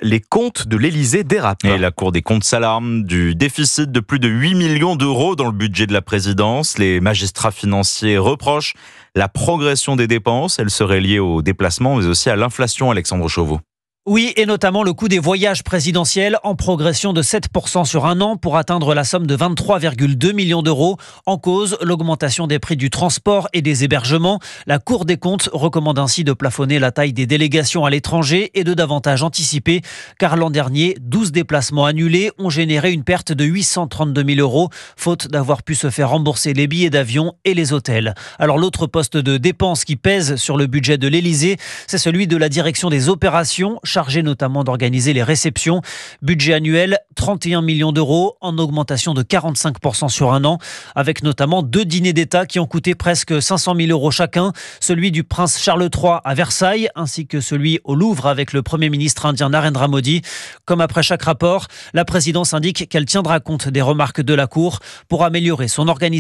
les comptes de l'Élysée dérapent. Et la Cour des comptes s'alarme du déficit de plus de 8 millions d'euros dans le budget de la présidence. Les magistrats financiers reprochent la progression des dépenses. Elle serait liée aux déplacements, mais aussi à l'inflation, Alexandre Chauveau. Oui, et notamment le coût des voyages présidentiels en progression de 7% sur un an pour atteindre la somme de 23,2 millions d'euros. En cause, l'augmentation des prix du transport et des hébergements. La Cour des comptes recommande ainsi de plafonner la taille des délégations à l'étranger et de davantage anticiper, car l'an dernier, 12 déplacements annulés ont généré une perte de 832 000 euros, faute d'avoir pu se faire rembourser les billets d'avion et les hôtels. Alors l'autre poste de dépense qui pèse sur le budget de l'Élysée, c'est celui de la direction des opérations, chargé notamment d'organiser les réceptions. Budget annuel, 31 millions d'euros, en augmentation de 45% sur un an, avec notamment 2 dîners d'État qui ont coûté presque 500 000 euros chacun, celui du prince Charles III à Versailles, ainsi que celui au Louvre avec le Premier ministre indien Narendra Modi. Comme après chaque rapport, la présidence indique qu'elle tiendra compte des remarques de la Cour pour améliorer son organisation.